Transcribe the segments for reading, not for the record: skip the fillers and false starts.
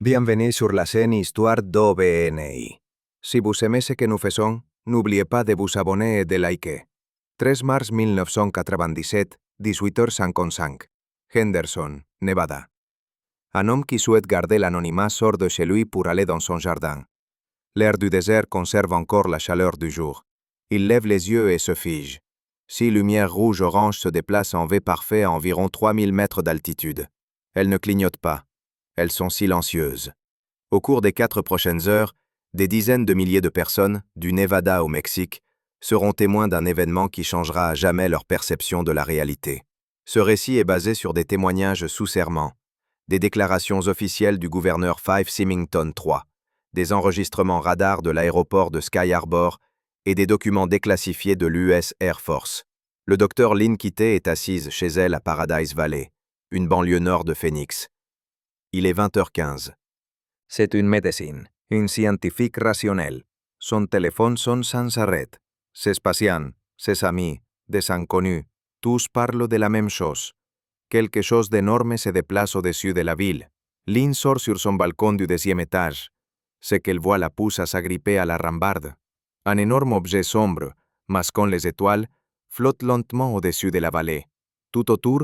Bienvenue sur la chaîne Histoire d'OBNI. Si vous aimez ce que nous faisons, n'oubliez pas de vous abonner et de liker. 13 mars 1997, 18h55. Henderson, Nevada. Un homme qui souhaite garder l'anonymat sort de chez lui pour aller dans son jardin. L'air du désert conserve encore la chaleur du jour. Il lève les yeux et se fige. 6 lumières rouge-orange se déplacent en V parfait à environ 3000 mètres d'altitude. Elles ne clignotent pas. Elles sont silencieuses. Au cours des 4 prochaines heures, des dizaines de milliers de personnes, du Nevada au Mexique, seront témoins d'un événement qui changera à jamais leur perception de la réalité. Ce récit est basé sur des témoignages sous serment, des déclarations officielles du gouverneur Fife Symington III, des enregistrements radars de l'aéroport de Sky Harbor et des documents déclassifiés de l'US Air Force. Le docteur Lynn Kitty est assise chez elle à Paradise Valley, une banlieue nord de Phoenix. Il est 20h15. C'est une médecine, une scientifique rationnelle. Son téléphone sonne sans arrêt. Ses patients, ses amis, des inconnus, tous parlent de la même chose. Quelque chose d'énorme se déplace au-dessus de la ville. Lynn sort sur son balcon du 10e étage. Ce qu'elle voit la pousse à s'agripper à la rambarde. Un énorme objet sombre, masquant les étoiles, flotte lentement au-dessus de la vallée. Tout autour,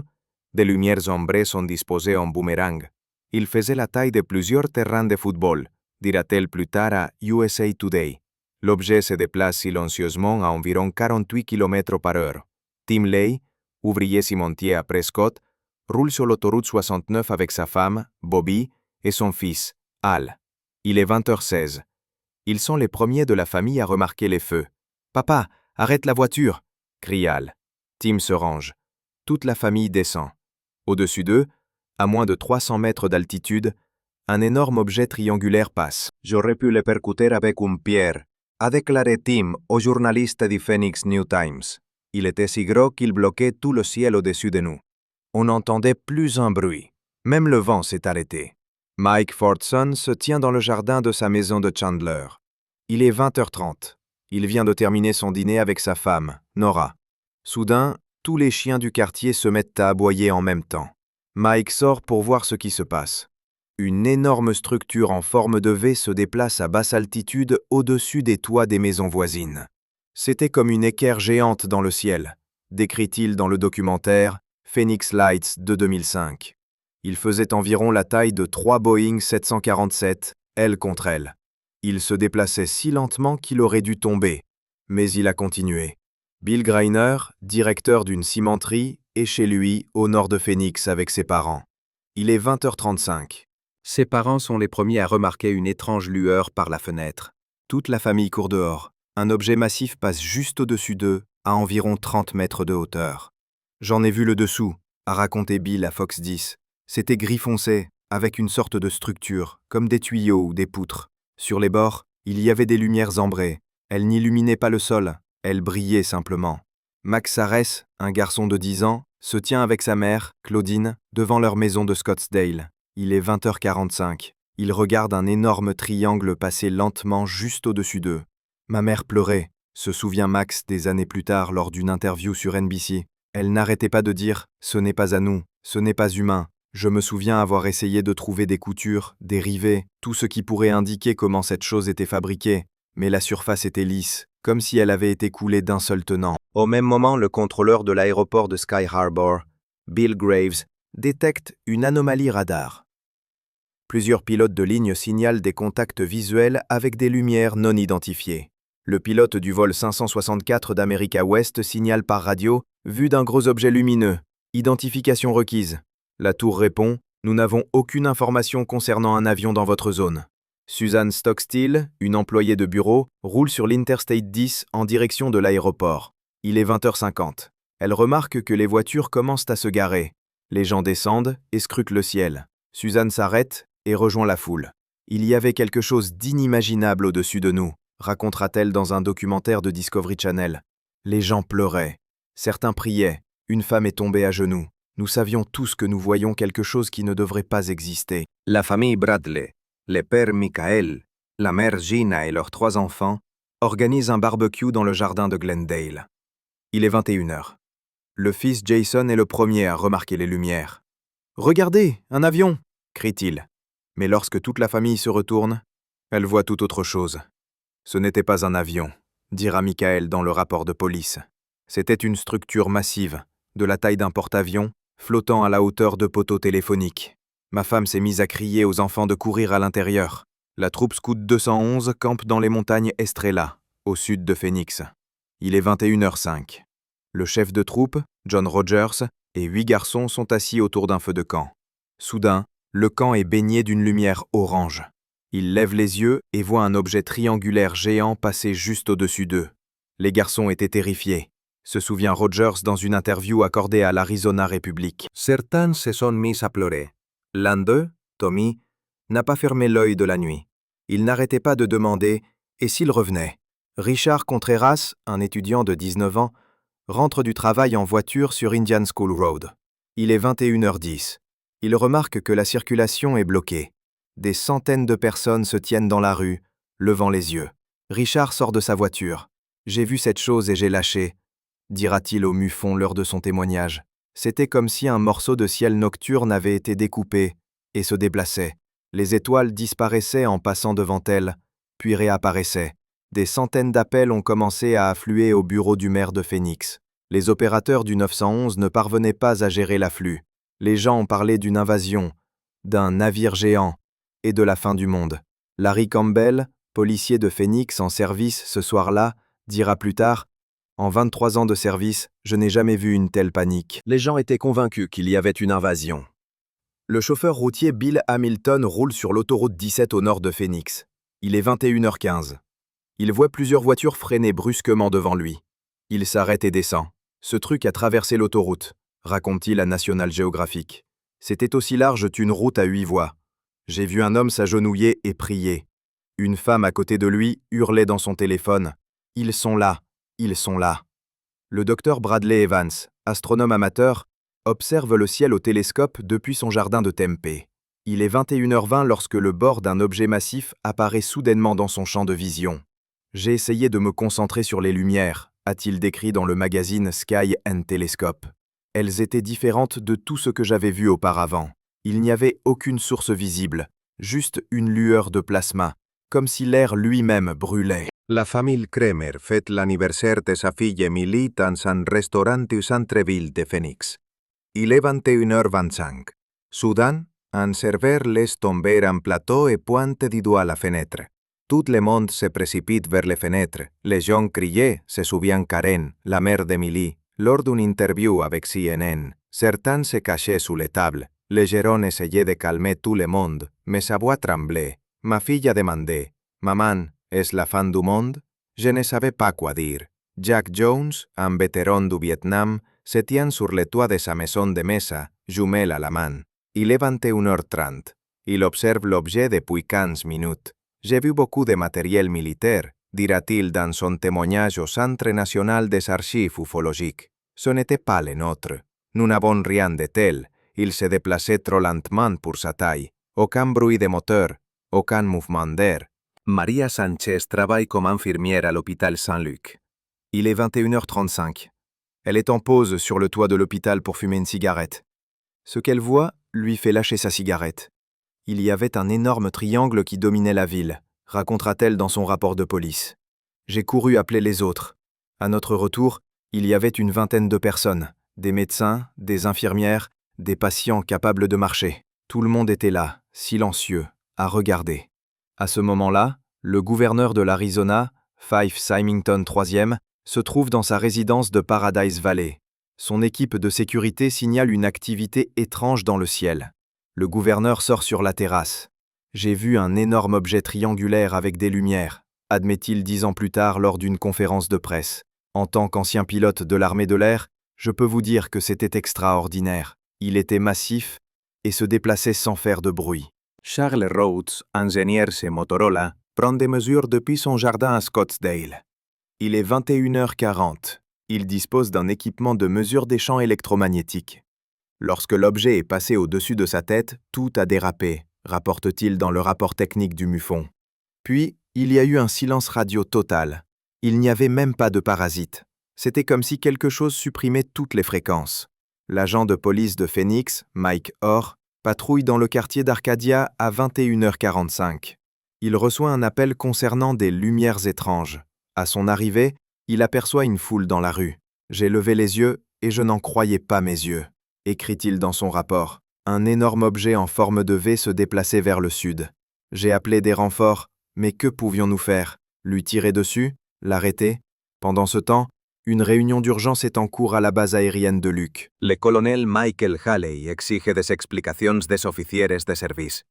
des lumières ombrées sont disposées en boomerang. Il faisait la taille de plusieurs terrains de football, dira-t-elle plus tard à USA Today. L'objet se déplace silencieusement à environ 48 km par heure. Tim Lay, ouvrier cimentier à Prescott, roule sur l'autoroute 69 avec sa femme, Bobby, et son fils, Al. Il est 20h16. Ils sont les premiers de la famille à remarquer les feux. « Papa, arrête la voiture !» crie Al. Tim se range. Toute la famille descend. Au-dessus d'eux, à moins de 300 mètres d'altitude, un énorme objet triangulaire passe. « J'aurais pu le percuter avec une pierre », a déclaré Tim au journaliste du Phoenix New Times. Il était si gros qu'il bloquait tout le ciel au-dessus de nous. On n'entendait plus un bruit. Même le vent s'est arrêté. Mike Fordson se tient dans le jardin de sa maison de Chandler. Il est 20h30. Il vient de terminer son dîner avec sa femme, Nora. Soudain, tous les chiens du quartier se mettent à aboyer en même temps. Mike sort pour voir ce qui se passe. Une énorme structure en forme de V se déplace à basse altitude au-dessus des toits des maisons voisines. C'était comme une équerre géante dans le ciel, décrit-il dans le documentaire Phoenix Lights de 2005. Il faisait environ la taille de 3 Boeing 747, aile contre aile. Il se déplaçait si lentement qu'il aurait dû tomber, mais il a continué. Bill Greiner, directeur d'une cimenterie, est chez lui, au nord de Phoenix, avec ses parents. Il est 20h35. Ses parents sont les premiers à remarquer une étrange lueur par la fenêtre. Toute la famille court dehors. Un objet massif passe juste au-dessus d'eux, à environ 30 mètres de hauteur. « J'en ai vu le dessous », a raconté Bill à Fox 10. C'était gris foncé, avec une sorte de structure, comme des tuyaux ou des poutres. Sur les bords, il y avait des lumières ambrées. Elles n'illuminaient pas le sol, elles brillaient simplement. Max Sarres, un garçon de 10 ans, se tient avec sa mère, Claudine, devant leur maison de Scottsdale. Il est 20h45. Il regarde un énorme triangle passer lentement juste au-dessus d'eux. Ma mère pleurait, se souvient Max des années plus tard lors d'une interview sur NBC. Elle n'arrêtait pas de dire « ce n'est pas à nous, ce n'est pas humain ». Je me souviens avoir essayé de trouver des coutures, des rivets, tout ce qui pourrait indiquer comment cette chose était fabriquée, mais la surface était lisse, comme si elle avait été coulée d'un seul tenant. Au même moment, le contrôleur de l'aéroport de Sky Harbor, Bill Graves, détecte une anomalie radar. Plusieurs pilotes de ligne signalent des contacts visuels avec des lumières non identifiées. Le pilote du vol 564 d'America West signale par radio « vue d'un gros objet lumineux, identification requise ». La tour répond « Nous n'avons aucune information concernant un avion dans votre zone ». Susan Stockstill, une employée de bureau, roule sur l'Interstate 10 en direction de l'aéroport. Il est 20h50. Elle remarque que les voitures commencent à se garer. Les gens descendent et scrutent le ciel. Susan s'arrête et rejoint la foule. « Il y avait quelque chose d'inimaginable au-dessus de nous », racontera-t-elle dans un documentaire de Discovery Channel. Les gens pleuraient. Certains priaient. Une femme est tombée à genoux. Nous savions tous que nous voyions quelque chose qui ne devrait pas exister. La famille Bradley, le père Michael, la mère Gina et leurs 3 enfants organisent un barbecue dans le jardin de Glendale. Il est 21h. Le fils Jason est le premier à remarquer les lumières. « Regardez, un avion !» crie-t-il. Mais lorsque toute la famille se retourne, elle voit tout autre chose. Ce n'était pas un avion, dira Michael dans le rapport de police. C'était une structure massive, de la taille d'un porte-avions, flottant à la hauteur de poteaux téléphoniques. Ma femme s'est mise à crier aux enfants de courir à l'intérieur. La troupe scout 211 campe dans les montagnes Estrella, au sud de Phoenix. Il est 21h05. Le chef de troupe, John Rogers, et 8 garçons sont assis autour d'un feu de camp. Soudain, le camp est baigné d'une lumière orange. Ils lèvent les yeux et voient un objet triangulaire géant passer juste au-dessus d'eux. Les garçons étaient terrifiés, se souvient Rogers dans une interview accordée à l'Arizona Republic. Certains se sont mis à pleurer. L'un d'eux, Tommy, n'a pas fermé l'œil de la nuit. Il n'arrêtait pas de demander « et s'il revenait ?» Richard Contreras, un étudiant de 19 ans, rentre du travail en voiture sur Indian School Road. Il est 21h10. Il remarque que la circulation est bloquée. Des centaines de personnes se tiennent dans la rue, levant les yeux. Richard sort de sa voiture. « J'ai vu cette chose et j'ai lâché », dira-t-il au MUFON lors de son témoignage. C'était comme si un morceau de ciel nocturne avait été découpé et se déplaçait. Les étoiles disparaissaient en passant devant elles, puis réapparaissaient. Des centaines d'appels ont commencé à affluer au bureau du maire de Phoenix. Les opérateurs du 911 ne parvenaient pas à gérer l'afflux. Les gens ont parlé d'une invasion, d'un navire géant et de la fin du monde. Larry Campbell, policier de Phoenix en service ce soir-là, dira plus tard « En 23 ans de service, je n'ai jamais vu une telle panique. Les gens étaient convaincus qu'il y avait une invasion. » Le chauffeur routier Bill Hamilton roule sur l'autoroute 17 au nord de Phoenix. Il est 21h15. Il voit plusieurs voitures freiner brusquement devant lui. Il s'arrête et descend. Ce truc a traversé l'autoroute, raconte-t-il à National Geographic. C'était aussi large qu'une route à 8 voies. J'ai vu un homme s'agenouiller et prier. Une femme à côté de lui hurlait dans son téléphone. « Ils sont là, ils sont là. » Le docteur Bradley Evans, astronome amateur, observe le ciel au télescope depuis son jardin de Tempe. Il est 21h20 lorsque le bord d'un objet massif apparaît soudainement dans son champ de vision. « J'ai essayé de me concentrer sur les lumières », a-t-il décrit dans le magazine Sky and Telescope. Elles étaient différentes de tout ce que j'avais vu auparavant. Il n'y avait aucune source visible, juste une lueur de plasma, comme si l'air lui-même brûlait. La famille Kremer fête l'anniversaire de sa fille Emily dans un restaurant du centre-ville de Phoenix. Il est 21h25. Soudain, un serveur laisse tomber un plateau et pointe du doigt la fenêtre. Tout le monde se précipite vers les fenêtres. Les gens criaient, se souvient Karen, la mère d'Emily, lors d'une interview avec CNN. Certains se cachaient sous les tables. Le gérant essayait de calmer tout le monde, mais sa voix tremblait. Ma fille a demandé « Maman, est-ce la fin du monde ?» Je ne savais pas quoi dire. Jack Jones, un vétéran du Vietnam, se tient sur le toit de sa maison de mesa, jumelle à la main. Il est 21h30. Il observe l'objet depuis 15 minutes. J'ai vu beaucoup de matériel militaire, dira-t-il dans son témoignage au Centre national des archives ufologiques. Ce n'était pas le nôtre. Nous n'avons rien de tel. Il se déplaçait trop lentement pour sa taille. Aucun bruit de moteur, aucun mouvement d'air. Maria Sanchez travaille comme infirmière à l'hôpital Saint-Luc. Il est 21h35. Elle est en pause sur le toit de l'hôpital pour fumer une cigarette. Ce qu'elle voit lui fait lâcher sa cigarette. Il y avait un énorme triangle qui dominait la ville, racontera-t-elle dans son rapport de police. J'ai couru appeler les autres. À notre retour, il y avait une vingtaine de personnes, des médecins, des infirmières, des patients capables de marcher. Tout le monde était là, silencieux, à regarder. À ce moment-là, le gouverneur de l'Arizona, Fife Symington III, se trouve dans sa résidence de Paradise Valley. Son équipe de sécurité signale une activité étrange dans le ciel. Le gouverneur sort sur la terrasse. « J'ai vu un énorme objet triangulaire avec des lumières », admet-il 10 ans plus tard lors d'une conférence de presse. En tant qu'ancien pilote de l'armée de l'air, je peux vous dire que c'était extraordinaire. Il était massif et se déplaçait sans faire de bruit. Charles Rhodes, ingénieur chez Motorola, prend des mesures depuis son jardin à Scottsdale. Il est 21h40. Il dispose d'un équipement de mesure des champs électromagnétiques. Lorsque l'objet est passé au-dessus de sa tête, tout a dérapé, rapporte-t-il dans le rapport technique du MUFON. Puis, il y a eu un silence radio total. Il n'y avait même pas de parasites. C'était comme si quelque chose supprimait toutes les fréquences. L'agent de police de Phoenix, Mike Orr, Patrouille dans le quartier d'Arcadia à 21h45. Il reçoit un appel concernant des lumières étranges. À son arrivée, il aperçoit une foule dans la rue. J'ai levé les yeux et je n'en croyais pas mes yeux, écrit-il dans son rapport. Un énorme objet en forme de V se déplaçait vers le sud. J'ai appelé des renforts, mais que pouvions-nous faire? Lui tirer dessus? L'arrêter? Pendant ce temps, une réunion d'urgence est en cours à la base aérienne de Luc. Le colonel Michael Haley exige des explicacions des oficieres de service.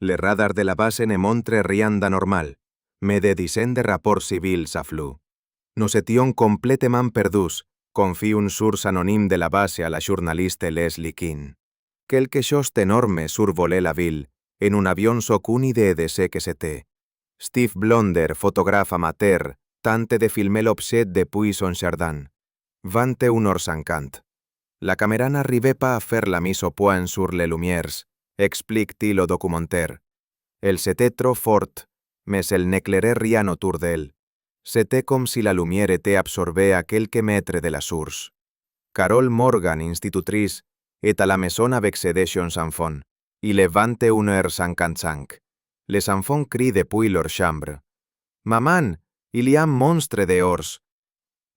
Le radar de la base ne montre rien d'anormal, mais des dizaines de rapports civils affluent. Nous étions complètement perdus, confie une source anonyme de la base à la journaliste Leslie King. Quelque chose d'énorme survolait la ville, et nous n'avions aucune idée de ce que c'était. Steve Blonder, photographe amateur, tente de filmer l'objet depuis son jardin. 21h50. La caméra n'arrivait pas à faire la mise au point sur les lumières, explique-t-il au documentaire. Elle était trop forte, mais elle n'éclairait rien autour d'elle. C'était comme si la lumière était absorbée à quelques mètres de la source. Carol Morgan, institutrice, est à la maison avec ses deux jeunes enfants. Il est 21h55. Les enfants crient depuis leur chambre. « Maman, il y a un monstre dehors. »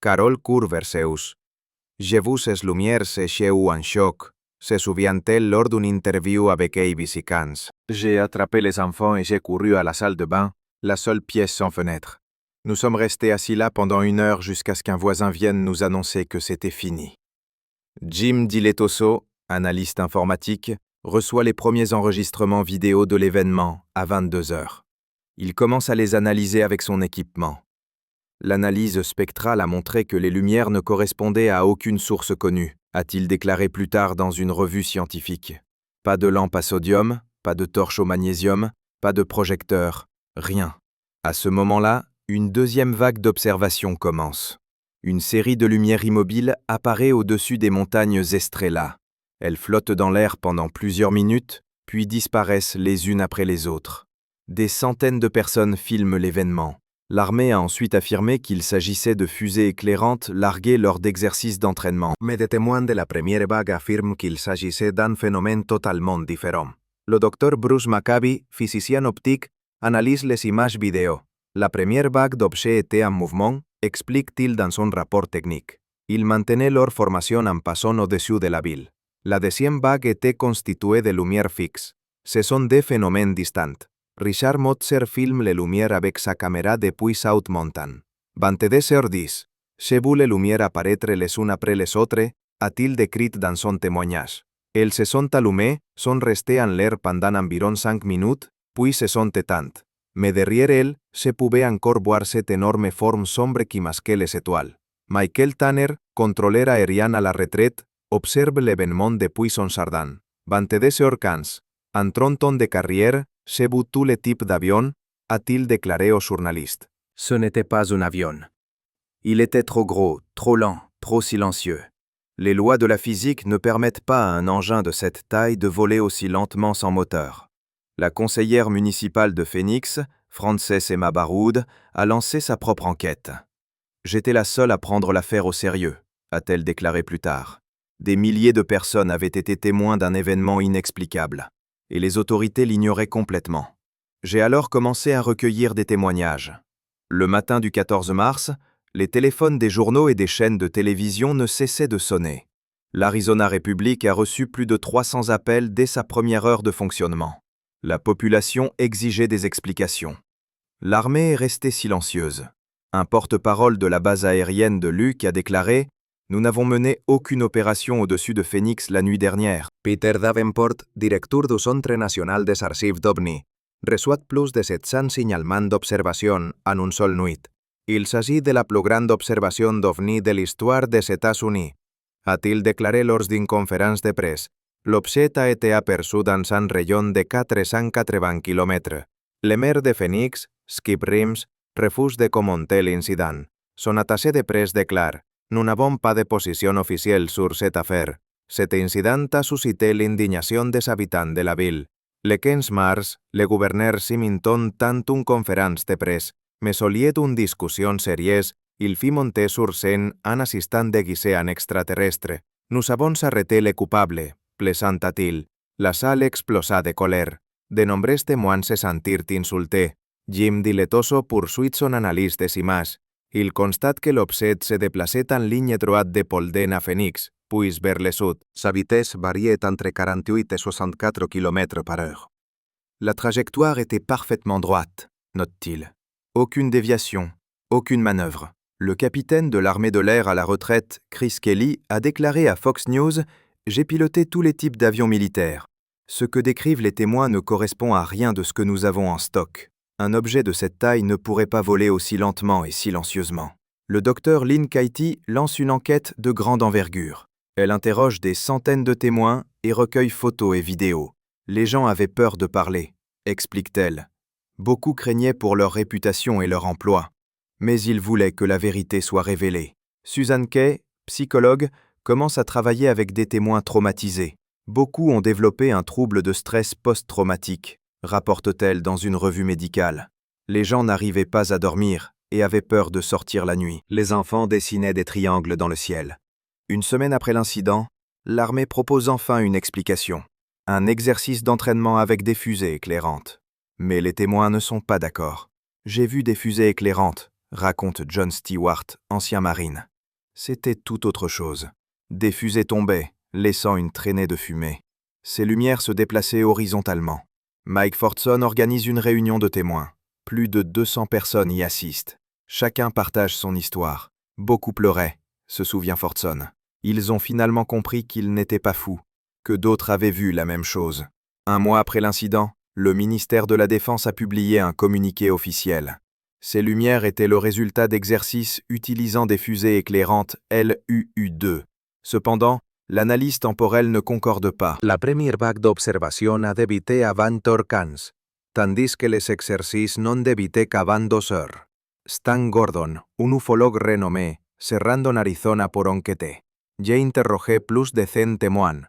Carol court vers eux. « J'ai vu ces lumières et j'ai eu un choc », se souvient-elle lors d'une interview avec ABC Cans. J'ai attrapé les enfants et j'ai couru à la salle de bain, la seule pièce sans fenêtre. Nous sommes restés assis là pendant 1 heure jusqu'à ce qu'un voisin vienne nous annoncer que c'était fini. Jim Diletoso, analyste informatique, reçoit les premiers enregistrements vidéo de l'événement à 22h. Il commence à les analyser avec son équipement. L'analyse spectrale a montré que les lumières ne correspondaient à aucune source connue, a-t-il déclaré plus tard dans une revue scientifique. Pas de lampe à sodium, pas de torche au magnésium, pas de projecteur, rien. À ce moment-là, une deuxième vague d'observations commence. Une série de lumières immobiles apparaît au-dessus des montagnes Estrella. Elles flottent dans l'air pendant plusieurs minutes, puis disparaissent les unes après les autres. Des centaines de personnes filment l'événement. L'armée a ensuite affirmé qu'il s'agissait de fusées éclairantes larguées lors d'exercices d'entraînement. Mais des témoins de la première vague affirment qu'il s'agissait d'un phénomène totalement différent. Le docteur Bruce Maccabi, physicien optique, analyse les images vidéo. La première vague d'objets était en mouvement, explique-t-il dans son rapport technique. Ils maintenaient leur formation en passant au-dessus de la ville. La deuxième vague était constituée de lumière fixe. Ce sont des phénomènes distants. Richard Motzer filme les lumières avec sa caméra depuis South Mountain. 22h10. J'ai vu les lumières apparaître les unes après les autres, a-t-il décrit dans son témoignage. Elles se sont allumées, sont restées en l'air pendant environ 5 minutes, puis se sont éteintes. Mais derrière elles, se pouvait encore voir cette énorme forme sombre qui masquait les étoiles. Michael Tanner, contrôleur aérien à la retraite, observe l'événement depuis son jardin. 22h15. En 30 ans de carrière, j'ai vu tous les types d'avions, a-t-il déclaré aux journalistes. Ce n'était pas un avion. Il était trop gros, trop lent, trop silencieux. Les lois de la physique ne permettent pas à un engin de cette taille de voler aussi lentement sans moteur. La conseillère municipale de Phoenix, Frances Emma Baroud, a lancé sa propre enquête. J'étais la seule à prendre l'affaire au sérieux, a-t-elle déclaré plus tard. Des milliers de personnes avaient été témoins d'un événement inexplicable, et les autorités l'ignoraient complètement. J'ai alors commencé à recueillir des témoignages. Le matin du 14 mars, les téléphones des journaux et des chaînes de télévision ne cessaient de sonner. L'Arizona Republic a reçu plus de 300 appels dès sa première heure de fonctionnement. La population exigeait des explications. L'armée est restée silencieuse. Un porte-parole de la base aérienne de Luc a déclaré « Nous n'avons mené aucune opération au-dessus de Phoenix la nuit dernière ». Peter Davenport, directeur du Centre national des archives d'OVNI, reçoit plus de 700 signalements d'observation en une seule nuit. Il s'agit de la plus grande observation d'OVNI de l'histoire des États-Unis, a-t-il déclaré lors d'une conférence de presse. L'objet a été aperçu dans un rayon de 480 km. Le maire de Phoenix, Skip Reams, refuse de commenter l'incident. Son attaché de presse déclare « Nous n'avons pas de position officielle sur cette affaire. Cet incident a suscité l'indignation des habitants de la ville. Le 15 mars, le gouverneur Symington tint une conférence de presse, mais au lieu d'une discussion sérieuse, il fit monter sur scène un assistant déguisé en extraterrestre. Nous avons arrêté les coupables, plaisanta-t-il. La salle explosa de colère. De nombreux témoins se sentirent insultés. Jim Diletoso poursuit son analyse des images. Il constate que l'objet se déplaçait en ligne droite de Polden à Phoenix, puis vers le sud. Sa vitesse variait entre 48 et 64 km par heure. La trajectoire était parfaitement droite, note-t-il. Aucune déviation, aucune manœuvre. Le capitaine de l'armée de l'air à la retraite, Chris Kelly, a déclaré à Fox News « J'ai piloté tous les types d'avions militaires. Ce que décrivent les témoins ne correspond à rien de ce que nous avons en stock. Un objet de cette taille ne pourrait pas voler aussi lentement et silencieusement. » Le docteur Lynn Kaiti lance une enquête de grande envergure. Elle interroge des centaines de témoins et recueille photos et vidéos. Les gens avaient peur de parler, explique-t-elle. Beaucoup craignaient pour leur réputation et leur emploi. Mais ils voulaient que la vérité soit révélée. Susan Kay, psychologue, commence à travailler avec des témoins traumatisés. Beaucoup ont développé un trouble de stress post-traumatique, rapporte-t-elle dans une revue médicale. Les gens n'arrivaient pas à dormir et avaient peur de sortir la nuit. Les enfants dessinaient des triangles dans le ciel. Une semaine après l'incident, l'armée propose enfin une explication. Un exercice d'entraînement avec des fusées éclairantes. Mais les témoins ne sont pas d'accord. « J'ai vu des fusées éclairantes », raconte John Stewart, ancien marine. C'était tout autre chose. Des fusées tombaient, laissant une traînée de fumée. Ces lumières se déplaçaient horizontalement. Mike Fordson organise une réunion de témoins. Plus de 200 personnes y assistent. Chacun partage son histoire. Beaucoup pleuraient, se souvient Fordson. Ils ont finalement compris qu'ils n'étaient pas fous, que d'autres avaient vu la même chose. Un mois après l'incident, le ministère de la Défense a publié un communiqué officiel. Ces lumières étaient le résultat d'exercices utilisant des fusées éclairantes LUU-2. Cependant, l'analyse temporelle ne concorde pas. La première vague d'observation a débuté avant 14h15, tandis que les exercices n'ont débuté qu'avant 2h. Stan Gordon, un ufologue renommé, se rend en Arizona pour enquêter. J'ai interrogé plus de 100 témoins,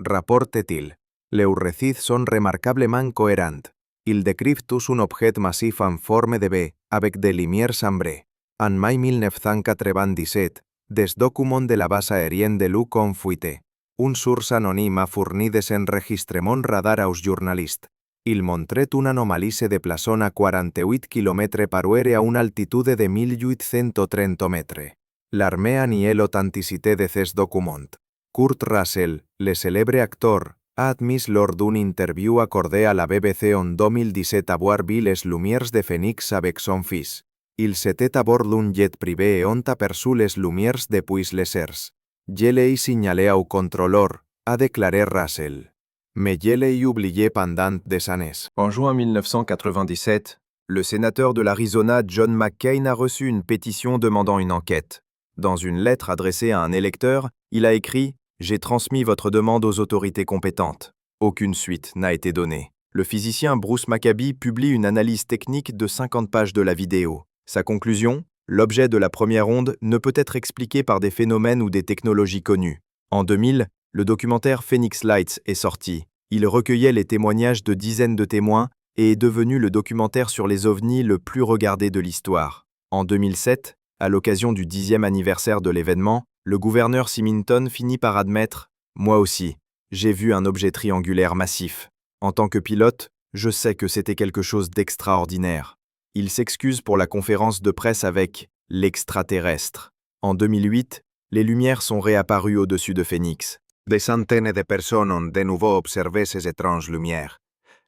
rapporte-t-il. Leurs récits sont remarquablement cohérents. Ils décrivent tous un objet massif en forme de V, avec des lumières ambrées. En mai 1997, des documents de la base aérienne de Luke ont fuité. Une source anonyme a fourni des enregistrements radar aux journalistes. Il montrait une anomalie se déplaçant à 48 km par heure à une altitude de 1830 mètres. L'armée a nié l'authenticité de ces documents. Kurt Russell, le célèbre acteur, a admis lors d'une interview accordée à la BBC en 2017 avoir vu les lumières de Phoenix avec son fils. Il s'était à bord d'un jet privé et ont aperçu les lumières depuis les airs. Je l'ai signalé au contrôleur, a déclaré Russell. Mais je l'ai oublié pendant des années. En juin 1997, le sénateur de l'Arizona John McCain a reçu une pétition demandant une enquête. Dans une lettre adressée à un électeur, il a écrit « J'ai transmis votre demande aux autorités compétentes ». Aucune suite n'a été donnée. Le physicien Bruce Maccabee publie une analyse technique de 50 pages de la vidéo. Sa conclusion, l'objet de la première onde ne peut être expliqué par des phénomènes ou des technologies connues. En 2000, le documentaire Phoenix Lights est sorti. Il recueillait les témoignages de dizaines de témoins et est devenu le documentaire sur les ovnis le plus regardé de l'histoire. En 2007, à l'occasion du 10e anniversaire de l'événement, le gouverneur Symington finit par admettre « Moi aussi, j'ai vu un objet triangulaire massif. En tant que pilote, je sais que c'était quelque chose d'extraordinaire. » Il s'excuse pour la conférence de presse avec « l'extraterrestre ». En 2008, les lumières sont réapparues au-dessus de Phoenix. Des centaines de personnes ont de nouveau observé ces étranges lumières.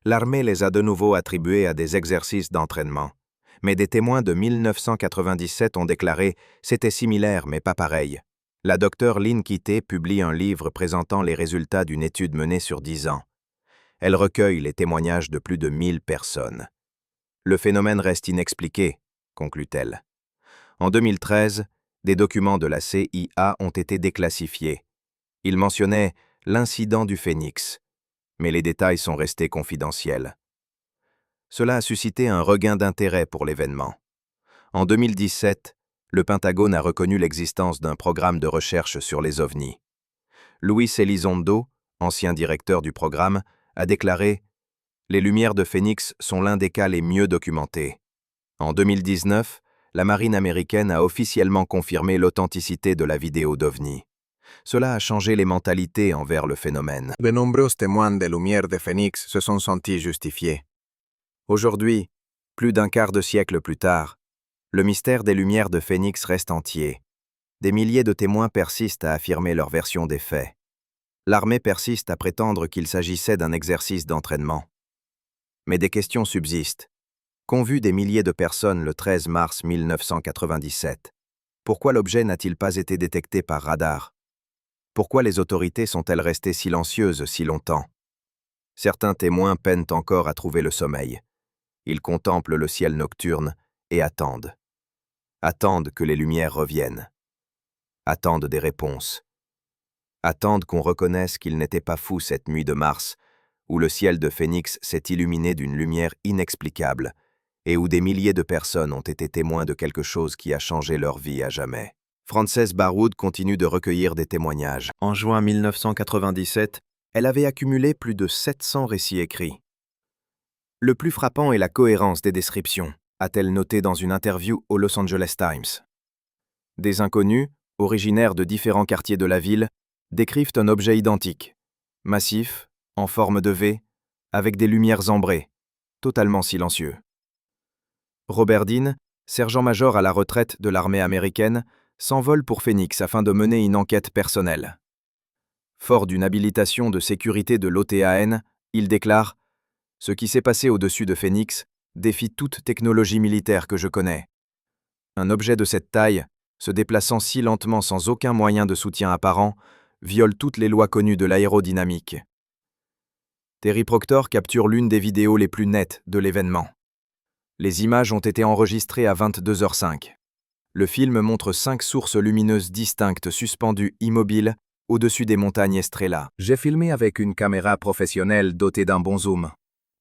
L'armée les a de nouveau attribuées à des exercices d'entraînement. Mais des témoins de 1997 ont déclaré « c'était similaire mais pas pareil ». La docteure Lynn Kaiti publie un livre présentant les résultats d'une étude menée sur 10 ans. Elle recueille les témoignages de plus de 1000 personnes. Le phénomène reste inexpliqué, conclut-elle. En 2013, des documents de la CIA ont été déclassifiés. Ils mentionnaient l'incident du Phoenix, mais les détails sont restés confidentiels. Cela a suscité un regain d'intérêt pour l'événement. En 2017, le Pentagone a reconnu l'existence d'un programme de recherche sur les ovnis. Luis Elizondo, ancien directeur du programme, a déclaré « Les lumières de Phoenix sont l'un des cas les mieux documentés. » En 2019, la marine américaine a officiellement confirmé l'authenticité de la vidéo d'OVNI. Cela a changé les mentalités envers le phénomène. De nombreux témoins des Lumières de Phénix se sont sentis justifiés. Aujourd'hui, plus d'un quart de siècle plus tard, le mystère des Lumières de Phénix reste entier. Des milliers de témoins persistent à affirmer leur version des faits. L'armée persiste à prétendre qu'il s'agissait d'un exercice d'entraînement. Mais des questions subsistent. Qu'ont vu des milliers de personnes le 13 mars 1997 ? Pourquoi l'objet n'a-t-il pas été détecté par radar ? Pourquoi les autorités sont-elles restées silencieuses si longtemps ? Certains témoins peinent encore à trouver le sommeil. Ils contemplent le ciel nocturne et attendent. Attendent que les lumières reviennent. Attendent des réponses. Attendent qu'on reconnaisse qu'il n'était pas fou cette nuit de mars, où le ciel de Phénix s'est illuminé d'une lumière inexplicable et où des milliers de personnes ont été témoins de quelque chose qui a changé leur vie à jamais. Frances Baroud continue de recueillir des témoignages. En juin 1997, elle avait accumulé plus de 700 récits écrits. Le plus frappant est la cohérence des descriptions, a-t-elle noté dans une interview au Los Angeles Times. Des inconnus, originaires de différents quartiers de la ville, décrivent un objet identique, massif, en forme de V, avec des lumières ambrées, totalement silencieux. Robert Dean, sergent-major à la retraite de l'armée américaine, s'envole pour Phénix afin de mener une enquête personnelle. Fort d'une habilitation de sécurité de l'OTAN, il déclare « Ce qui s'est passé au-dessus de Phénix défie toute technologie militaire que je connais. Un objet de cette taille, se déplaçant si lentement sans aucun moyen de soutien apparent, viole toutes les lois connues de l'aérodynamique. » Terry Proctor capture l'une des vidéos les plus nettes de l'événement. Les images ont été enregistrées à 22h05. Le film montre 5 sources lumineuses distinctes suspendues immobiles au-dessus des montagnes Estrella. « J'ai filmé avec une caméra professionnelle dotée d'un bon zoom »,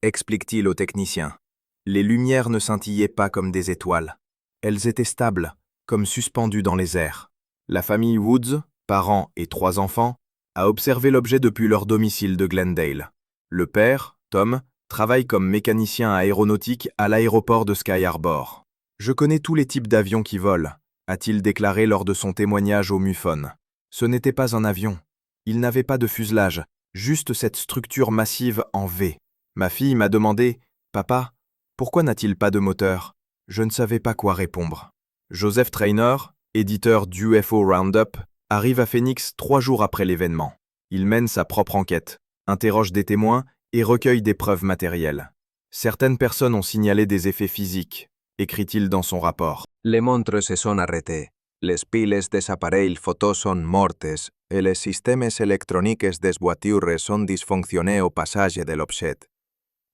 explique-t-il au technicien. Les lumières ne scintillaient pas comme des étoiles. Elles étaient stables, comme suspendues dans les airs. La famille Woods, parents et 3 enfants, a observé l'objet depuis leur domicile de Glendale. Le père, Tom, travaille comme mécanicien aéronautique à l'aéroport de Sky Harbor. « Je connais tous les types d'avions qui volent », a-t-il déclaré lors de son témoignage au MUFON. Ce n'était pas un avion. Il n'avait pas de fuselage, juste cette structure massive en V. Ma fille m'a demandé « Papa, pourquoi n'a-t-il pas de moteur ?» Je ne savais pas quoi répondre. Joseph Traynor, éditeur d'UFO Roundup, arrive à Phénix 3 jours après l'événement. Il mène sa propre enquête, interroge des témoins et recueille des preuves matérielles. Certaines personnes ont signalé des effets physiques, écrit-il dans son rapport. Les montres se sont arrêtées. Les piles des appareils photo sont mortes et les systèmes électroniques des voitures sont dysfonctionnés au passage de l'objet.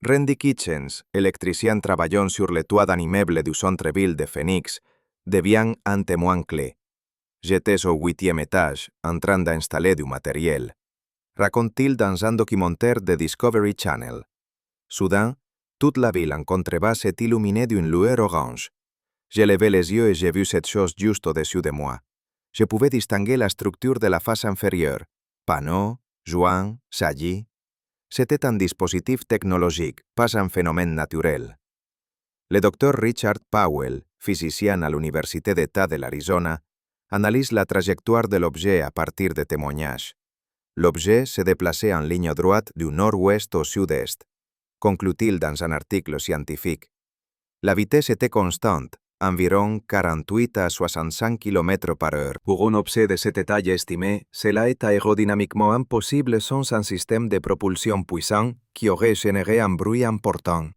Randy Kitchens, électricien travaillant sur le toit d'un immeuble du centre-ville de Phoenix, devient un témoin clé. J'étais au 8e étage, en train d'installer du matériel, raconte-t-il dans un documentaire de Discovery Channel. Soudain, toute la ville en contrebas s'est illuminée d'une lueur orange. J'ai levé les yeux et j'ai vu cette chose juste au-dessus de moi. Je pouvais distinguer la structure de la face inférieure. Panneaux, joints, saillies. C'était un dispositif technologique, pas un phénomène naturel. Le docteur Richard Powell, physicien à l'Université d'État de l'Arizona, analyse la trajectoire de l'objet à partir de témoignages. L'objet se déplaçait en ligne droite du nord-ouest au sud-est, conclut-il dans un article scientifique. La vitesse était constante, environ 48 à 65 km par heure. Pour un objet de cette taille estimée, cela est aérodynamiquement impossible sans un système de propulsion puissant qui aurait généré un bruit important.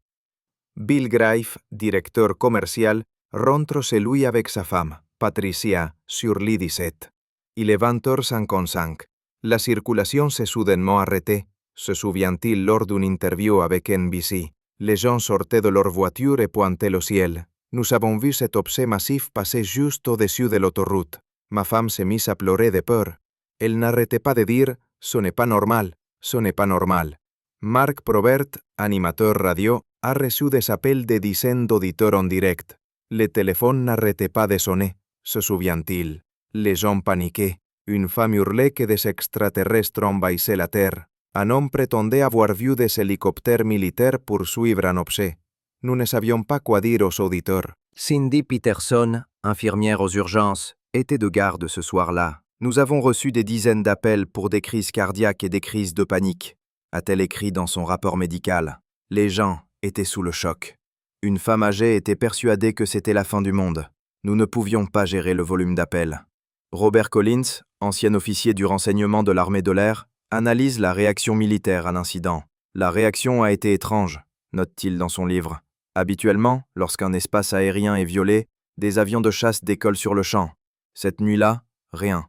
Bill Greif, directeur commercial, rentre chez lui avec sa femme, Patricia, sur l'I-17. Il est 20h55. La circulation s'est soudainement arrêtée, se souvient-il lors d'une interview avec NBC. Les gens sortaient de leur voiture et pointaient le ciel. Nous avons vu cet objet massif passer juste au-dessus de l'autoroute. Ma femme s'est mise à pleurer de peur. Elle n'arrêtait pas de dire « Ce n'est pas normal, ce n'est pas normal ». Mark Probert, animateur radio, a reçu des appels de dizaines d'auditeurs en direct. Le téléphone n'arrêtait pas de sonner, se souvient-il. Les gens paniquaient. Une femme hurlait que des extraterrestres envahissaient la Terre. Un homme prétendait avoir vu des hélicoptères militaires poursuivre un objet. Nous ne savions pas quoi dire aux auditeurs. Cindy Peterson, infirmière aux urgences, était de garde ce soir-là. Nous avons reçu des dizaines d'appels pour des crises cardiaques et des crises de panique, a-t-elle écrit dans son rapport médical. Les gens étaient sous le choc. Une femme âgée était persuadée que c'était la fin du monde. Nous ne pouvions pas gérer le volume d'appels. Robert Collins, ancien officier du renseignement de l'armée de l'air, analyse la réaction militaire à l'incident. La réaction a été étrange, note-t-il dans son livre. Habituellement, lorsqu'un espace aérien est violé, des avions de chasse décollent sur le champ. Cette nuit-là, rien.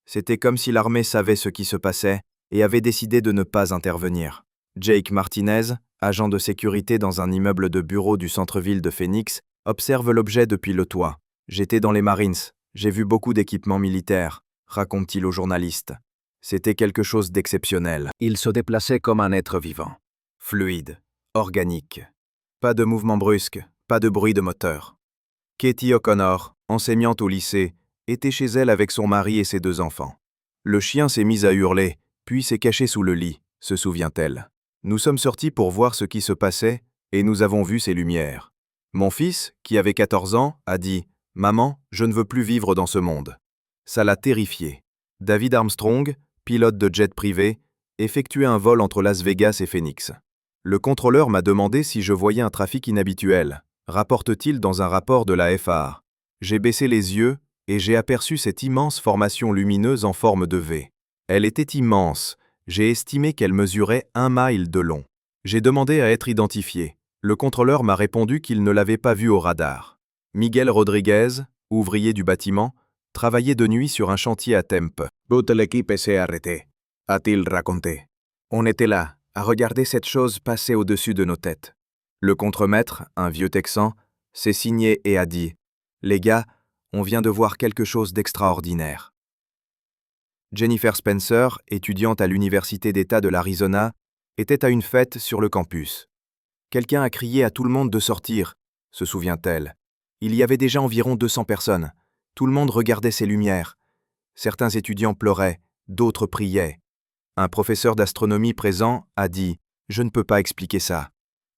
C'était comme si l'armée savait ce qui se passait et avait décidé de ne pas intervenir. Jake Martinez, agent de sécurité dans un immeuble de bureaux du centre-ville de Phoenix, observe l'objet depuis le toit. « J'étais dans les Marines, j'ai vu beaucoup d'équipements militaires », raconte-t-il au journaliste. C'était quelque chose d'exceptionnel. Il se déplaçait comme un être vivant. Fluide, organique. Pas de mouvement brusque, pas de bruit de moteur. Katie O'Connor, enseignante au lycée, était chez elle avec son mari et ses 2 enfants. Le chien s'est mis à hurler, puis s'est caché sous le lit, se souvient-elle. Nous sommes sortis pour voir ce qui se passait et nous avons vu ces lumières. Mon fils, qui avait 14 ans, a dit « Maman, je ne veux plus vivre dans ce monde ». Ça l'a terrifié. David Armstrong, pilote de jet privé, effectuait un vol entre Las Vegas et Phoenix. Le contrôleur m'a demandé si je voyais un trafic inhabituel, rapporte-t-il dans un rapport de la FAA. J'ai baissé les yeux et j'ai aperçu cette immense formation lumineuse en forme de V. Elle était immense. J'ai estimé qu'elle mesurait 1 mile de long. J'ai demandé à être identifié. Le contrôleur m'a répondu qu'il ne l'avait pas vue au radar. Miguel Rodriguez, ouvrier du bâtiment, travaillait de nuit sur un chantier à Tempe. Toute l'équipe s'est arrêtée, a-t-il raconté. On était là, à regarder cette chose passer au-dessus de nos têtes. Le contremaître, un vieux Texan, s'est signé et a dit « Les gars, on vient de voir quelque chose d'extraordinaire ». Jennifer Spencer, étudiante à l'Université d'État de l'Arizona, était à une fête sur le campus. Quelqu'un a crié à tout le monde de sortir, se souvient-elle. Il y avait déjà environ 200 personnes. Tout le monde regardait ces lumières. Certains étudiants pleuraient, d'autres priaient. Un professeur d'astronomie présent a dit « Je ne peux pas expliquer ça ».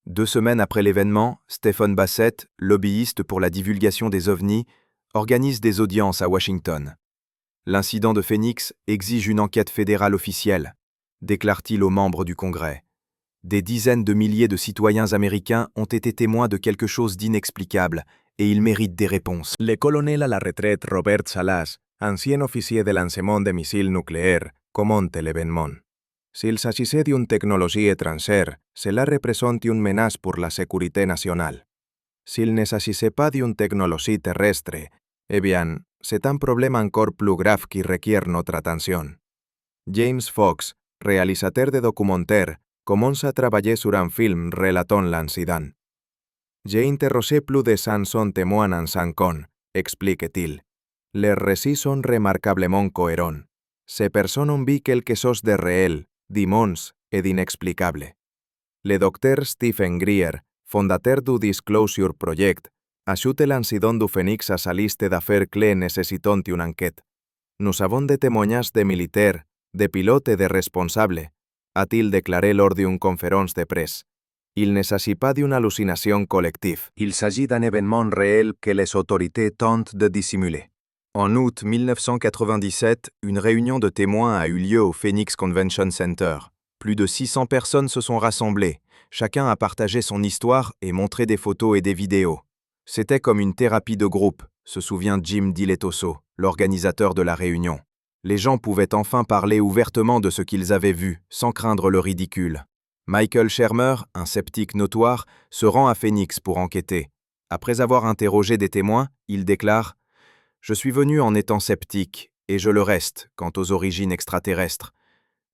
2 semaines après l'événement, Stephen Bassett, lobbyiste pour la divulgation des ovnis, organise des audiences à Washington. L'incident de Phoenix exige une enquête fédérale officielle, déclare-t-il aux membres du Congrès. Des dizaines de milliers de citoyens américains ont été témoins de quelque chose d'inexplicable et ils méritent des réponses. Le colonel à la retraite Robert Salas, ancien officier de lancement de missiles nucléaires, commente l'événement. S'il s'agissait d'une technologie étrangère, cela représente une menace pour la sécurité nationale. S'il ne s'agissait pas d'une technologie terrestre, eh bien, c'est un problème encore plus grave qui requiert notre attention. James Fox, réalisateur de documentaires, commence à travailler sur un film relatant l'incident. J'ai interrogé plus de 500 témoins en 5 ans, explique-t-il. Les récits sont remarquablement cohérents. Ces personnes ont vu quelque chose de réel, d'immense et d'inexplicable. Le docteur Stephen Greer, fondateur du Disclosure Project, ajoute l'incident du Phoenix à sa liste d'affaires clés nécessitant une enquête. Nous avons des témoignages de militaires, de pilotes et de responsables, a-t-il déclaré lors d'une conférence de presse. Il ne s'agit pas d'une hallucination collective. Il s'agit d'un événement réel que les autorités tentent de dissimuler. En août 1997, une réunion de témoins a eu lieu au Phoenix Convention Center. Plus de 600 personnes se sont rassemblées. Chacun a partagé son histoire et montré des photos et des vidéos. C'était comme une thérapie de groupe, se souvient Jim Diletoso, l'organisateur de la réunion. Les gens pouvaient enfin parler ouvertement de ce qu'ils avaient vu, sans craindre le ridicule. Michael Shermer, un sceptique notoire, se rend à Phoenix pour enquêter. Après avoir interrogé des témoins, il déclare « Je suis venu en étant sceptique, et je le reste quant aux origines extraterrestres.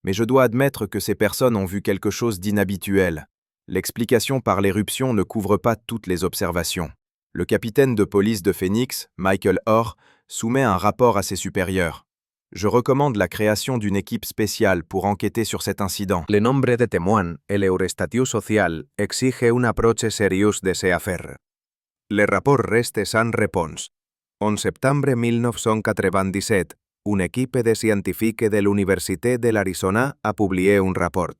Mais je dois admettre que ces personnes ont vu quelque chose d'inhabituel. L'explication par l'éruption ne couvre pas toutes les observations. » Le capitaine de police de Phoenix, Michael Orr, soumet un rapport à ses supérieurs. Je recommande la création d'une équipe spéciale pour enquêter sur cet incident. Le nombre de témoins et leur statut social exige une approche sérieuse de ces affaires. Le rapport reste sans réponse. En septembre 1997, une équipe de scientifiques de l'Université de l'Arizona a publié un rapport.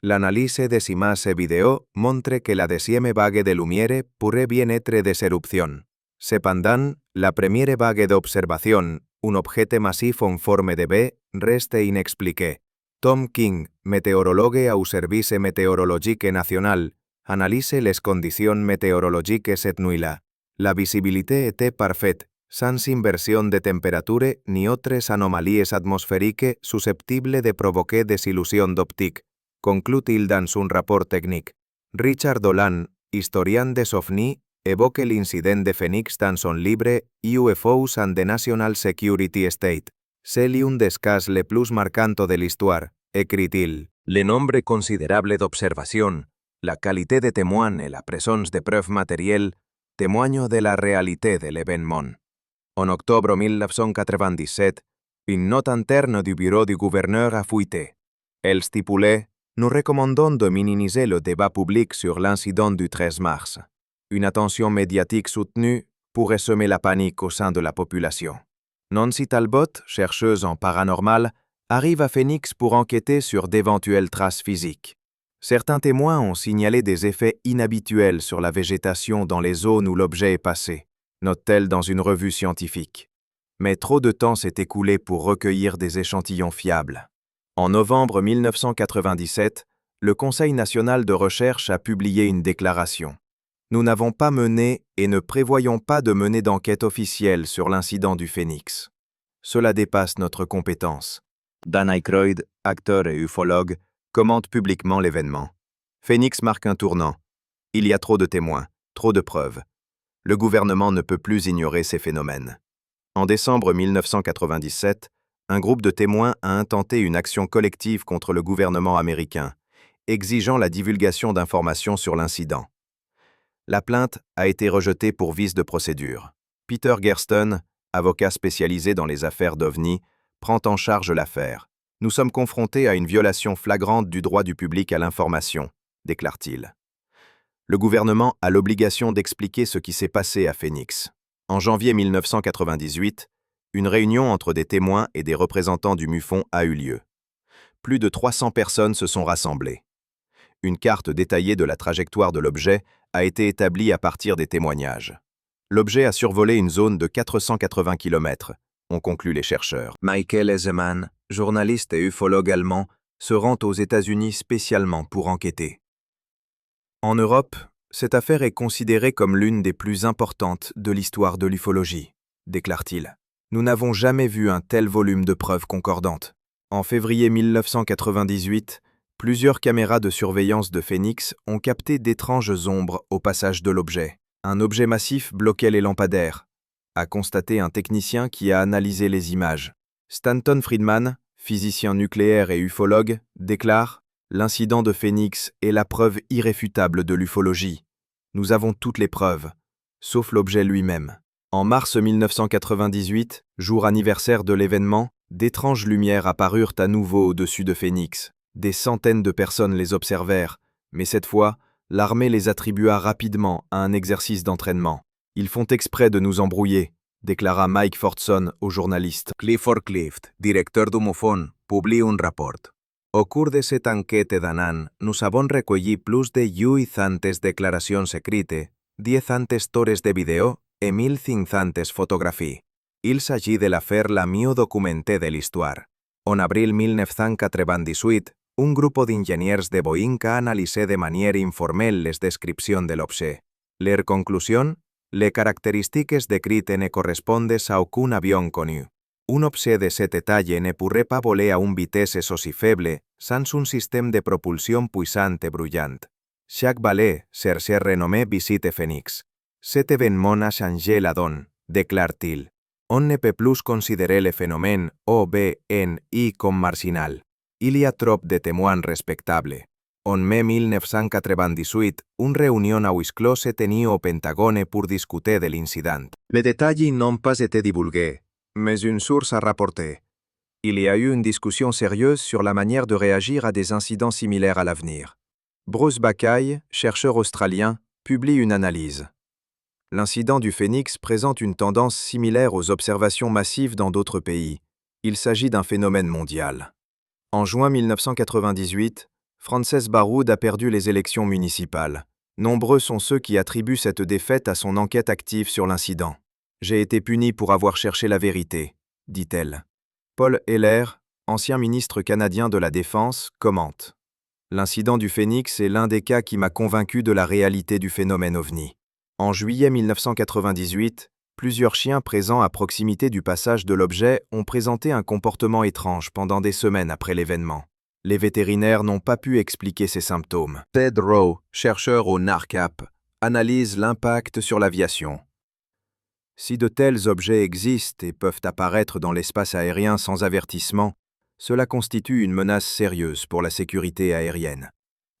L'analyse des images et vidéos montre que la 10e vague de lumière pourrait bien être des éruptions. Cependant, la première vague d'observation Un objet massif en forme de B reste inexpliqué. Tom King, meteorologue au Service Meteorologique National, analyse les conditions météorologiques cette nuit-là. La visibilité était parfaite, sans inversion de température ni autres anomalies atmosphériques susceptibles de provoquer des illusions d'optique, conclut-il dans son rapport technique. Richard Dolan, historien des ovnis, évoque l'incident de Phoenix dans son livre UFOs and the National Security State. C'est l'un des cas les plus marquants de l'histoire, écrit-il. Le nombre considérable d'observations, la qualité des témoins et la présence de preuves matérielles témoignent de la réalité de l'événement. En octobre 1997, une note interne du bureau du gouverneur a fuité. Elle stipulait « Nous recommandons de minimiser le débat public sur l'incident du 13 mars. Une attention médiatique soutenue pourrait semer la panique au sein de la population. » Nancy Talbot, chercheuse en paranormal, arrive à Phoenix pour enquêter sur d'éventuelles traces physiques. Certains témoins ont signalé des effets inhabituels sur la végétation dans les zones où l'objet est passé, note-t-elle dans une revue scientifique. Mais trop de temps s'est écoulé pour recueillir des échantillons fiables. En novembre 1997, le Conseil national de recherche a publié une déclaration. Nous n'avons pas mené et ne prévoyons pas de mener d'enquête officielle sur l'incident du Phoenix. Cela dépasse notre compétence. Dan Aykroyd, acteur et ufologue, commente publiquement l'événement. Phoenix marque un tournant. Il y a trop de témoins, trop de preuves. Le gouvernement ne peut plus ignorer ces phénomènes. En décembre 1997, un groupe de témoins a intenté une action collective contre le gouvernement américain, exigeant la divulgation d'informations sur l'incident. La plainte a été rejetée pour vice de procédure. Peter Gersten, avocat spécialisé dans les affaires d'OVNI, prend en charge l'affaire. Nous sommes confrontés à une violation flagrante du droit du public à l'information, déclare-t-il. Le gouvernement a l'obligation d'expliquer ce qui s'est passé à Phoenix. En janvier 1998, une réunion entre des témoins et des représentants du MUFON a eu lieu. Plus de 300 personnes se sont rassemblées. Une carte détaillée de la trajectoire de l'objet a été établie à partir des témoignages. L'objet a survolé une zone de 480 km, ont conclu les chercheurs. Michael Ezeman, journaliste et ufologue allemand, se rend aux États-Unis spécialement pour enquêter. En Europe, cette affaire est considérée comme l'une des plus importantes de l'histoire de l'ufologie, déclare-t-il. Nous n'avons jamais vu un tel volume de preuves concordantes. En février 1998, plusieurs caméras de surveillance de Phoenix ont capté d'étranges ombres au passage de l'objet. Un objet massif bloquait les lampadaires, a constaté un technicien qui a analysé les images. Stanton Friedman, physicien nucléaire et ufologue, déclare « L'incident de Phoenix est la preuve irréfutable de l'ufologie. Nous avons toutes les preuves, sauf l'objet lui-même. » En mars 1998, jour anniversaire de l'événement, d'étranges lumières apparurent à nouveau au-dessus de Phoenix. Des centaines de personnes les observèrent, mais cette fois, l'armée les attribua rapidement à un exercice d'entraînement. « Ils font exprès de nous embrouiller », déclara Mike Fordson au journaliste. Clifford Clift, directeur du MUFON, publie un rapport. Au cours de cette enquête d'un an, nous avons recueilli plus de 800 déclarations écrites, 1000 hores de vidéo et 1500 photographies. Il s'agit de l'affaire la mieux documentée de l'histoire. En avril 1998, un groupe d'ingénieurs de Boeing a analysé de manière informelle les descriptions de l'objet. Leur conclusion? Les caractéristiques décrites ne correspondent à aucun avion connu. Un objet de cette taille ne pourrait pas voler à une vitesse aussi faible sans un système de propulsion puissant et bruyant. Chaque balai, chercheur renommé, visite Phoenix. Cet événement a changé la donne, déclare-t-il. On ne peut plus considérer le phénomène OVNI comme marginal. Il y a trop de témoins respectables. En mai 1998, une réunion à huis clos s'est tenue au Pentagone pour discuter de l'incident. Les détails n'ont pas été divulgués, mais une source a rapporté. Il y a eu une discussion sérieuse sur la manière de réagir à des incidents similaires à l'avenir. Bruce Buckeye, chercheur australien, publie une analyse. L'incident du Phoenix présente une tendance similaire aux observations massives dans d'autres pays. Il s'agit d'un phénomène mondial. En juin 1998, Frances Baroud a perdu les élections municipales. Nombreux sont ceux qui attribuent cette défaite à son enquête active sur l'incident. J'ai été puni pour avoir cherché la vérité, dit-elle. Paul Heller, ancien ministre canadien de la Défense, commente. L'incident du Phénix est l'un des cas qui m'a convaincu de la réalité du phénomène OVNI. En juillet 1998, plusieurs chiens présents à proximité du passage de l'objet ont présenté un comportement étrange pendant des semaines après l'événement. Les vétérinaires n'ont pas pu expliquer ces symptômes. Ted Rowe, chercheur au NARCAP, analyse l'impact sur l'aviation. Si de tels objets existent et peuvent apparaître dans l'espace aérien sans avertissement, cela constitue une menace sérieuse pour la sécurité aérienne.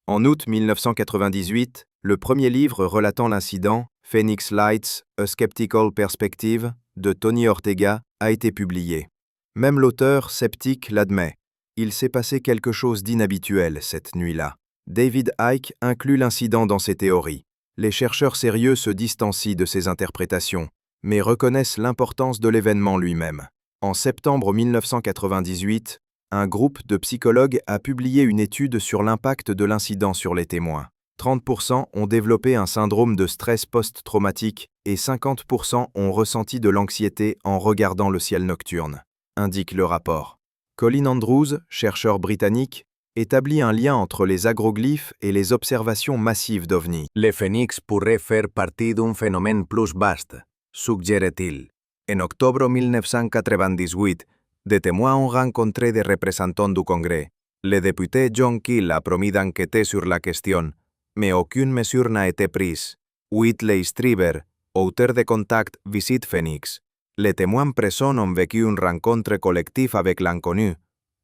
En août 1998, le premier livre relatant l'incident, Phoenix Lights, A Skeptical Perspective, de Tony Ortega, a été publié. Même l'auteur sceptique l'admet. Il s'est passé quelque chose d'inhabituel cette nuit-là. David Icke inclut l'incident dans ses théories. Les chercheurs sérieux se distancient de ces interprétations, mais reconnaissent l'importance de l'événement lui-même. En septembre 1998, un groupe de psychologues a publié une étude sur l'impact de l'incident sur les témoins. 30% ont développé un syndrome de stress post-traumatique et 50% ont ressenti de l'anxiété en regardant le ciel nocturne, indique le rapport. Colin Andrews, chercheur britannique, établit un lien entre les agroglyphes et les observations massives d'OVNI. Le Phénix pourrait faire partie d'un phénomène plus vaste, suggère-t-il. En octobre 1998, des témoins ont rencontré des représentants du Congrès. Le député John Keel a promis d'enquêter sur la question, mais aucune mesure n'a été prise. Whitley Strieber, auteur de Contact Visite Phoenix. Les témoins présents ont vécu une rencontre collective avec l'inconnu,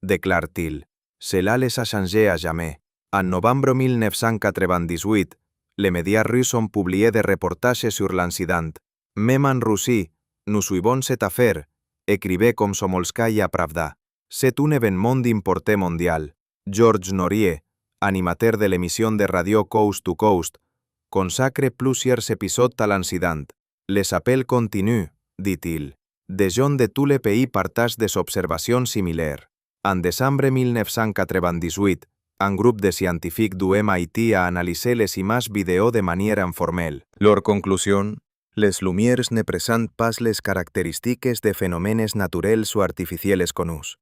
déclare-t-il. Cela les a changés à jamais. En novembre 1998, les médias russes ont publié des reportages sur l'incident. Même en Russie, nous suivons cette affaire, écrivait Komsomolskaya Pravda. C'est un événement d'importance mondiale. George Norrie, animateur de l'émission de radio Coast to Coast, consacre plusieurs épisodes à l'incident. Les appels continuent, dit-il. Des gens de tous les pays partagent des observations similaires. En décembre 1998, un groupe de scientifiques du MIT a analysé les images vidéo de manière informelle. Leur conclusion: les lumières ne présentent pas les caractéristiques de phénomènes naturels ou artificiels connus.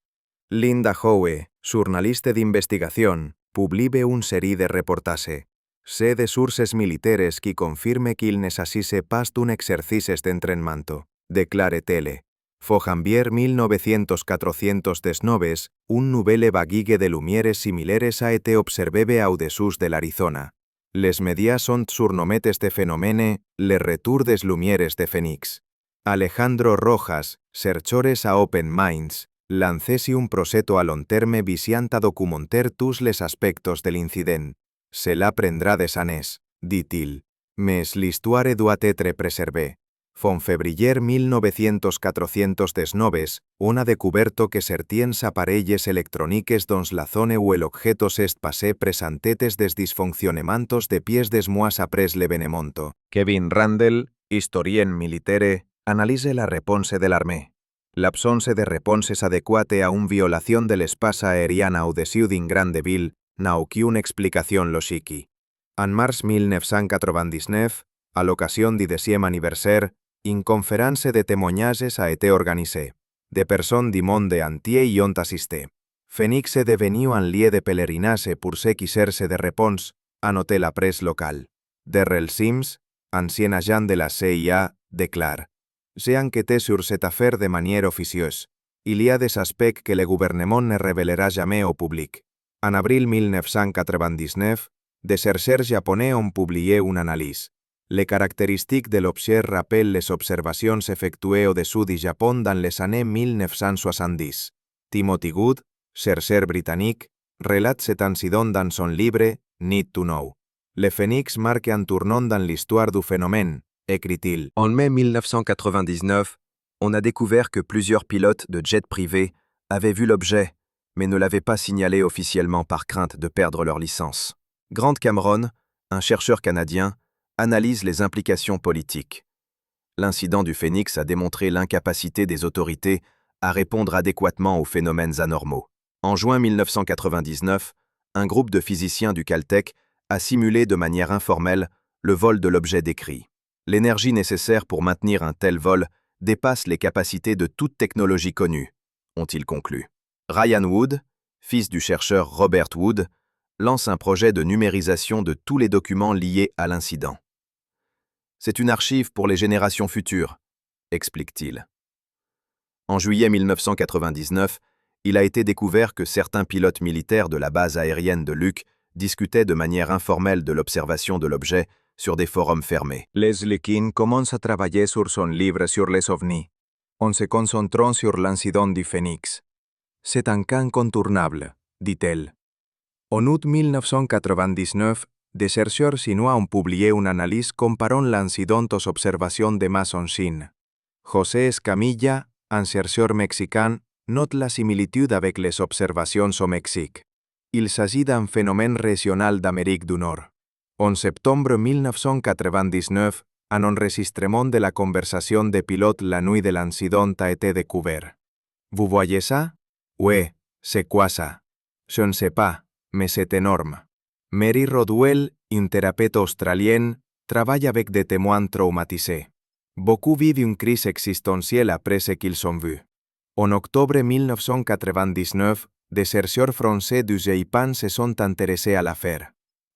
Linda Howe, journaliste d'investigación, publie une série de reportages. C'est des sources militaires qui confirment qu'il ne s'agisse pas d'un exercice d'entraînement, déclare-t-elle. Fojanvier 1919, un nouvelle vague de lumières similaires a été observée au-dessus de l'Arizona. Les médias ont surnommé este phénomène le retour des lumières de Phoenix. Alejandro Rojas, cherchores a Open Minds, lancé un proceso a long terme visant a documenter tous les aspectos de l'incident. Cela prendrà des années, dit-il. Mais l'histoire doit être préservée. En février 1919, on a descobert que certains aparells electrònics dont la zona où l'objeto s'est passé presentait des dysfonctionnements de pièces des mois après l'événement. Kevin Randle, historien militaire, analyse la réponse de l'armée. L'absence de réponses adéquate a une violation de l'espace aérien au-dessus d'une grande ville n'a aucune explicación logique. En mars 1999, à l'occasion du 10e anniversaire, une conférence de témoignages a été organisée. Des personnes du monde entier y ont assisté. Phoenix est devenu un lieu de pèlerinage pour ceux qui cherchent des réponses, a noté la presse locale. Darrell Sims, ancien agent de la CIA, déclare: j'ai enquêté sur cette affaire de manière officieuse. Il y a des aspects que le gouvernement ne révélera jamais au public. En avril 1999, des chercheurs japonais ont publié une analyse. Les caractéristiques de l'objet rappellent les observations effectuées au-dessous du Japon dans les années 1970. Timothy Good, chercheur britannique, relate cet incident dans son livre Need to Know. Le Phoenix marque un tournant dans l'histoire du phénomène, écrit-il. En mai 1999, on a découvert que plusieurs pilotes de jets privés avaient vu l'objet, mais ne l'avaient pas signalé officiellement par crainte de perdre leur licence. Grant Cameron, un chercheur canadien, analyse les implications politiques. L'incident du Phénix a démontré l'incapacité des autorités à répondre adéquatement aux phénomènes anormaux. En juin 1999, un groupe de physiciens du Caltech a simulé de manière informelle le vol de l'objet décrit. L'énergie nécessaire pour maintenir un tel vol dépasse les capacités de toute technologie connue, ont-ils conclu. Ryan Wood, fils du chercheur Robert Wood, lance un projet de numérisation de tous les documents liés à l'incident. C'est une archive pour les générations futures, explique-t-il. En juillet 1999, il a été découvert que certains pilotes militaires de la base aérienne de Luke discutaient de manière informelle de l'observation de l'objet sur des forums fermés. Leslie King commence à travailler sur son livre sur les ovnis. On se concentrant sur l'incident du Phoenix. C'est un cas incontournable, dit-elle. En août 1999, des chercheurs chinois ont publié une analyse comparant l'incident aux observations de masse en Chine. José Escamilla, un chercheur mexicain, note la similitude avec les observations au Mexique. Il s'agit d'un phénomène régional d'Amérique du Nord. En septembre 1999, un enregistrement de la conversation des pilotes la nuit de l'incident a été découvert. Vous voyez ça? Oui, c'est quoi ça? Je ne sais pas, mais c'est énorme. Mary Rodwell, une thérapeute australienne, travaille avec des témoins traumatisés. Beaucoup vivent une crise existentielle après ce qu'ils ont vu. En octobre 1999, des chercheurs français du GIPAN se sont intéressés à l'affaire.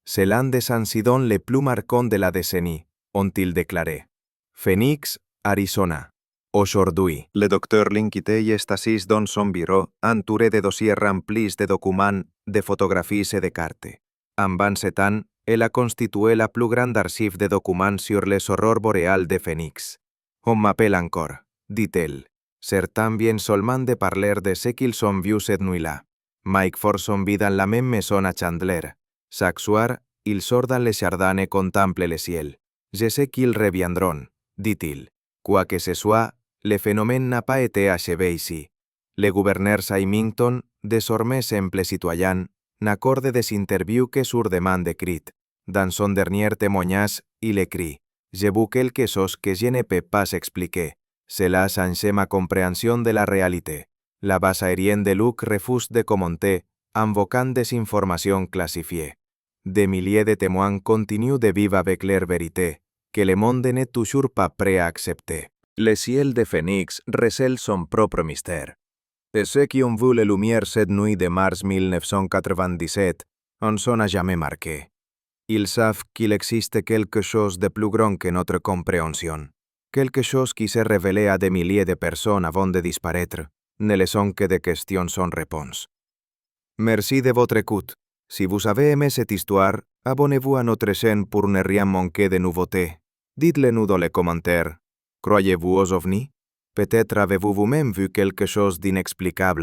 C'est l'un des incidents les plus marquants de la décennie, ont-ils déclaré. Phoenix, Arizona. Aujourd'hui, le docteur Linkitei est assis dans son bureau, entouré de dossiers remplis de documents, de photographies et de cartes. En 27 ans, elle a constitué la plus grande archive de documents sur les aurores boréales de Phoenix. On m'appelle encore, dit-elle. Certains viennent seulement de parler de ce qu'ils ont vu cette nuit-là. Mike Forson vit dans la même maison à Chandler. Chaque soir, il sort dans les jardins et contemple le ciel. Je sais qu'ils reviendront, dit-il. Quoi que ce soit, le phénomène n'a pas été achevé ici. Le gouverneur Symington, désormais simple citoyen, n'accorde des interviews que sur demande écrite. Dans son dernier témoignage, il écrit « J'ai vu quelque chose que je ne peux pas expliquer. Cela a changé ma compréhension de la réalité. La base aérienne de Luke refuse de commenter, invoquant des informations classifiées. Des milliers de témoins continuent de vivre avec leur vérité, que le monde n'est toujours pas prêt à accepter. Le ciel de Phoenix recèle son propre mystère. Et ceux qui ont vu les lumières cette nuit de mars 1997 en sont à jamais marqués. Ils savent qu'il existe quelque chose de plus grand que notre compréhension. Quelque chose qui s'est révélé à des milliers de personnes avant de disparaître, ne laissant que des questions sans réponse. Merci de votre écoute. Si vous avez aimé cette histoire, abonnez-vous à notre chaîne pour ne rien manquer de nouveautés. Dites-le nous dans les commentaires. Croyez-vous aux ovnis? Peut-être avez-vous vous-même vu quelque chose d'inexplicable.